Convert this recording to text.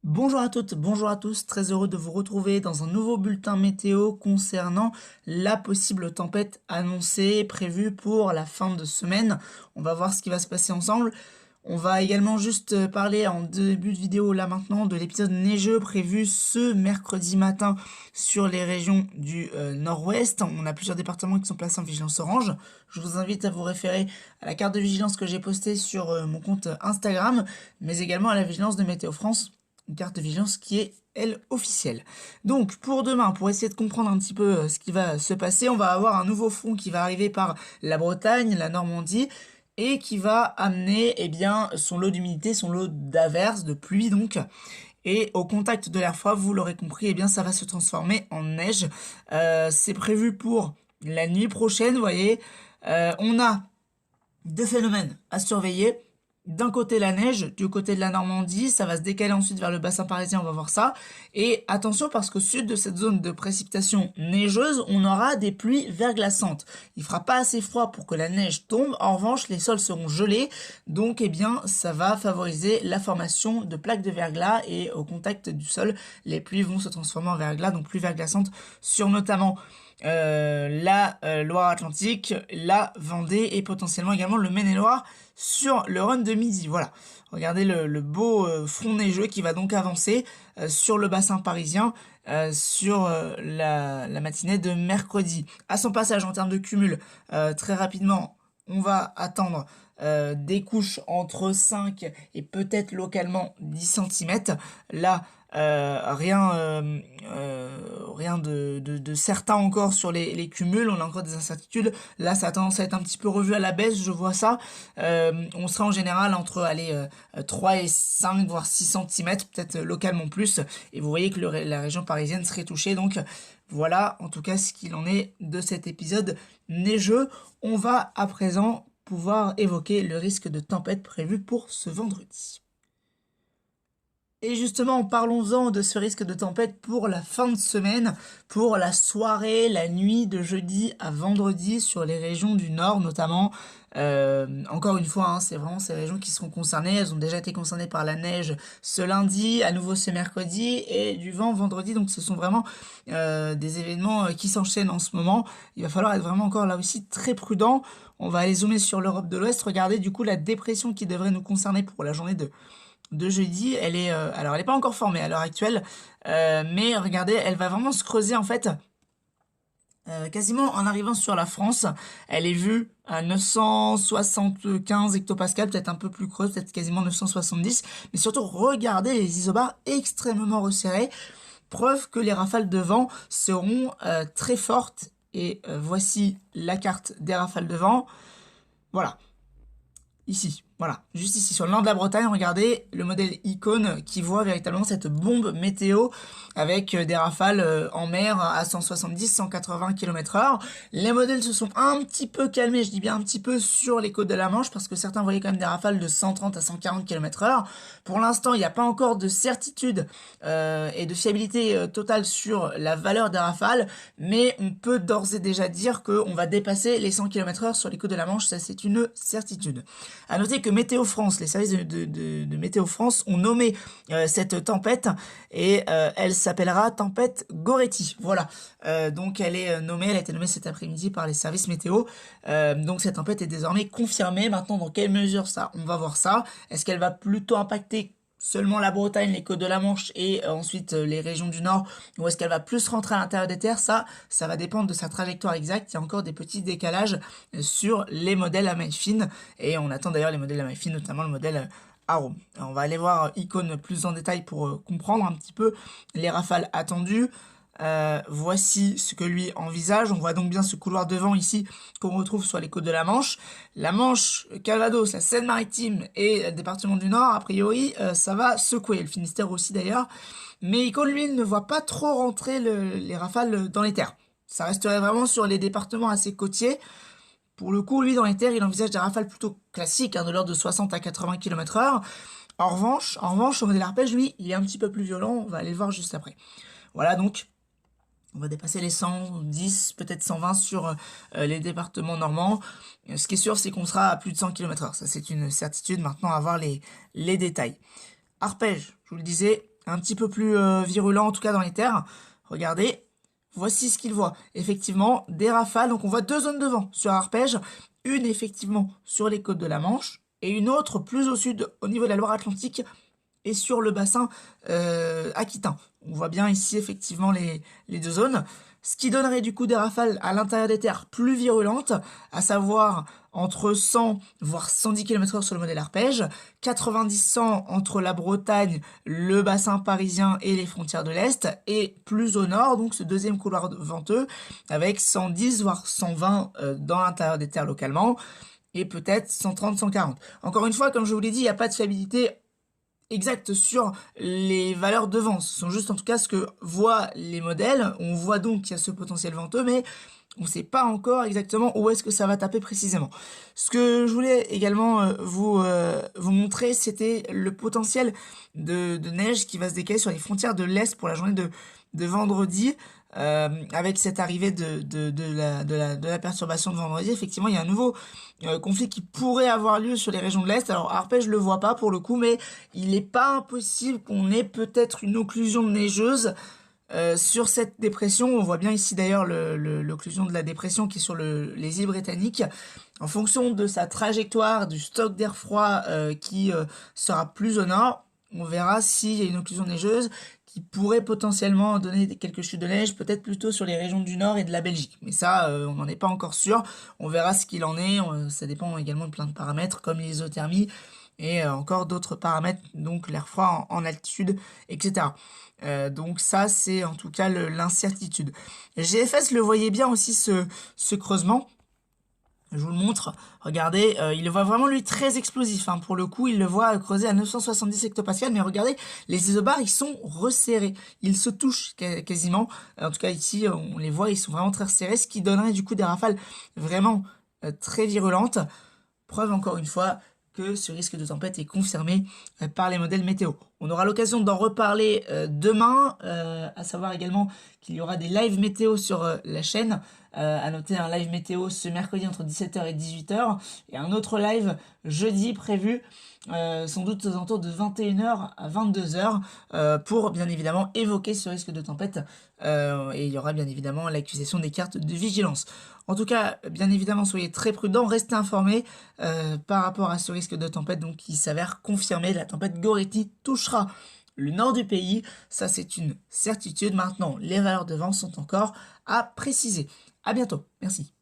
Bonjour à toutes, bonjour à tous, très heureux de vous retrouver dans un nouveau bulletin météo concernant la possible tempête annoncée, prévue pour la fin de semaine. On va voir ce qui va se passer ensemble. On va également juste parler en début de vidéo là maintenant de l'épisode neigeux prévu ce mercredi matin sur les régions du nord-ouest. On a plusieurs départements qui sont placés en vigilance orange. Je vous invite à vous référer à la carte de vigilance que j'ai postée sur mon compte Instagram, mais également à la vigilance de Météo France. Une carte de vigilance qui est, elle, officielle. Donc, pour demain, pour essayer de comprendre un petit peu ce qui va se passer, on va avoir un nouveau front qui va arriver par la Bretagne, la Normandie, et qui va amener, eh bien, son lot d'humidité, son lot d'averses, de pluie, donc. Et au contact de l'air froid, vous l'aurez compris, eh bien, ça va se transformer en neige. C'est prévu pour la nuit prochaine, vous voyez. On a deux phénomènes à surveiller. D'un côté la neige, du côté de la Normandie, ça va se décaler ensuite vers le bassin parisien, on va voir ça. Et attention parce qu'au sud de cette zone de précipitation neigeuse, on aura des pluies verglaçantes. Il fera pas assez froid pour que la neige tombe, en revanche les sols seront gelés, donc eh bien ça va favoriser la formation de plaques de verglas et au contact du sol, les pluies vont se transformer en verglas, donc pluies verglaçantes sur notamment la Loire-Atlantique, la Vendée et potentiellement également le Maine-et-Loire sur le run de midi. Voilà, regardez le beau front neigeux qui va donc avancer sur le bassin parisien sur la matinée de mercredi. À son passage en termes de cumul, très rapidement, on va attendre des couches entre 5 et peut-être localement 10 cm. Là, rien de certain encore sur les cumuls, on a encore des incertitudes. Là, ça a tendance à être un petit peu revu à la baisse, je vois ça. On sera en général entre 3 et 5, voire 6 cm, peut-être localement plus. Et vous voyez que la région parisienne serait touchée, donc voilà en tout cas ce qu'il en est de cet épisode neigeux. On va à présent pouvoir évoquer le risque de tempête prévu pour ce vendredi. Et justement, parlons-en de ce risque de tempête pour la fin de semaine, pour la soirée, la nuit de jeudi à vendredi sur les régions du nord notamment. Encore une fois, hein, c'est vraiment ces régions qui seront concernées. Elles ont déjà été concernées par la neige ce lundi, à nouveau ce mercredi et du vent vendredi. Donc ce sont vraiment des événements qui s'enchaînent en ce moment. Il va falloir être vraiment encore là aussi très prudent. On va aller zoomer sur l'Europe de l'Ouest. Regardez du coup la dépression qui devrait nous concerner pour la journée de jeudi, elle est alors elle n'est pas encore formée à l'heure actuelle, mais regardez, elle va vraiment se creuser en fait quasiment en arrivant sur la France. Elle est vue à 975 hectopascales, peut-être un peu plus creuse, peut-être quasiment 970, mais surtout regardez les isobars extrêmement resserrés, preuve que les rafales de vent seront très fortes. Et voici la carte des rafales de vent. Voilà. Ici, voilà, juste ici sur le nord de la Bretagne, regardez le modèle Icône qui voit véritablement cette bombe météo avec des rafales en mer à 170-180 km/h. Les modèles se sont un petit peu calmés, je dis bien un petit peu, sur les côtes de la Manche parce que certains voyaient quand même des rafales de 130 à 140 km/h. Pour l'instant, il n'y a pas encore de certitude et de fiabilité totale sur la valeur des rafales, mais on peut d'ores et déjà dire qu'on va dépasser les 100 km/h sur les côtes de la Manche, ça c'est une certitude. À noter que Météo France, les services de Météo France ont nommé cette tempête et elle s'appellera tempête Goretti. Voilà, donc elle est nommée, elle a été nommée cet après-midi par les services météo. Donc cette tempête est désormais confirmée. Maintenant, dans quelle mesure ça? On va voir ça. Est-ce qu'elle va plutôt impacter seulement la Bretagne, les côtes de la Manche et ensuite les régions du Nord, ou est-ce qu'elle va plus rentrer à l'intérieur des terres? Ça va dépendre de sa trajectoire exacte. Il y a encore des petits décalages sur les modèles à maille fine, et on attend d'ailleurs les modèles à maille fine, notamment le modèle Arrow. On va aller voir Icône plus en détail pour comprendre un petit peu les rafales attendues. Voici ce que lui envisage. On voit donc bien ce couloir de vent ici qu'on retrouve sur les côtes de la Manche. La Manche, Calvados, la Seine-Maritime et le département du Nord, a priori, ça va secouer. Le Finistère aussi d'ailleurs. Mais Icône, lui, ne voit pas trop rentrer les rafales dans les terres. Ça resterait vraiment sur les départements assez côtiers. Pour le coup, lui, dans les terres, il envisage des rafales plutôt classiques, hein, de l'ordre de 60 à 80 km/h. En revanche, le modèle arpège, lui, il est un petit peu plus violent, on va aller le voir juste après. Voilà, donc on va dépasser les 110, peut-être 120 sur les départements normands. Ce qui est sûr, c'est qu'on sera à plus de 100 km/h. Ça, c'est une certitude. Maintenant, à voir les détails. Arpège, je vous le disais, un petit peu plus virulent, en tout cas dans les terres. Regardez, voici ce qu'il voit. Effectivement, des rafales. Donc, on voit deux zones de vent sur arpège. Une, effectivement, sur les côtes de la Manche. Et une autre, plus au sud, au niveau de la Loire-Atlantique, et sur le bassin aquitain. On voit bien ici effectivement les deux zones, ce qui donnerait du coup des rafales à l'intérieur des terres plus virulentes, à savoir entre 100 voire 110 km/h sur le modèle arpège, 90-100 entre la Bretagne, le bassin parisien et les frontières de l'Est, et plus au nord, donc ce deuxième couloir venteux, avec 110 voire 120 dans l'intérieur des terres localement, et peut-être 130-140. Encore une fois, comme je vous l'ai dit, il n'y a pas de fiabilité exact sur les valeurs de vent. Ce sont juste en tout cas ce que voient les modèles. On voit donc qu'il y a ce potentiel venteux, mais on ne sait pas encore exactement où est-ce que ça va taper précisément. Ce que je voulais également vous montrer, c'était le potentiel de neige qui va se décaler sur les frontières de l'Est pour la journée de vendredi. Avec cette arrivée de la perturbation de vendredi, effectivement, il y a un nouveau conflit qui pourrait avoir lieu sur les régions de l'Est. Alors, Arpège, je le vois pas pour le coup, mais il n'est pas impossible qu'on ait peut-être une occlusion neigeuse sur cette dépression. On voit bien ici d'ailleurs l'occlusion de la dépression qui est sur les îles britanniques. En fonction de sa trajectoire, du stock d'air froid qui sera plus au nord, on verra s'il y a une occlusion neigeuse qui pourrait potentiellement donner quelques chutes de neige, peut-être plutôt sur les régions du nord et de la Belgique. Mais ça, on n'en est pas encore sûr. On verra ce qu'il en est. Ça dépend également de plein de paramètres comme l'isothermie et encore d'autres paramètres, donc l'air froid en altitude, etc. Donc ça, c'est en tout cas l'incertitude. GFS le voyait bien aussi ce creusement. Je vous le montre, regardez, il le voit vraiment lui très explosif, hein. Pour le coup, il le voit creuser à 970 hectopascales, mais regardez, les isobars, ils sont resserrés, ils se touchent quasiment. En tout cas, ici, on les voit, ils sont vraiment très resserrés, ce qui donnerait du coup des rafales vraiment très virulentes. Preuve encore une fois que ce risque de tempête est confirmé par les modèles météo. On aura l'occasion d'en reparler demain, à savoir également qu'il y aura des lives météo sur la chaîne. À noter un live météo ce mercredi entre 17h et 18h et un autre live jeudi prévu sans doute aux alentours de 21h à 22h pour bien évidemment évoquer ce risque de tempête et il y aura bien évidemment l'acquisition des cartes de vigilance. En tout cas, bien évidemment, soyez très prudents, restez informés par rapport à ce risque de tempête donc qui s'avère confirmé. La tempête Gority touchera le nord du pays, ça c'est une certitude. Maintenant, les valeurs de vent sont encore à préciser. À bientôt, merci.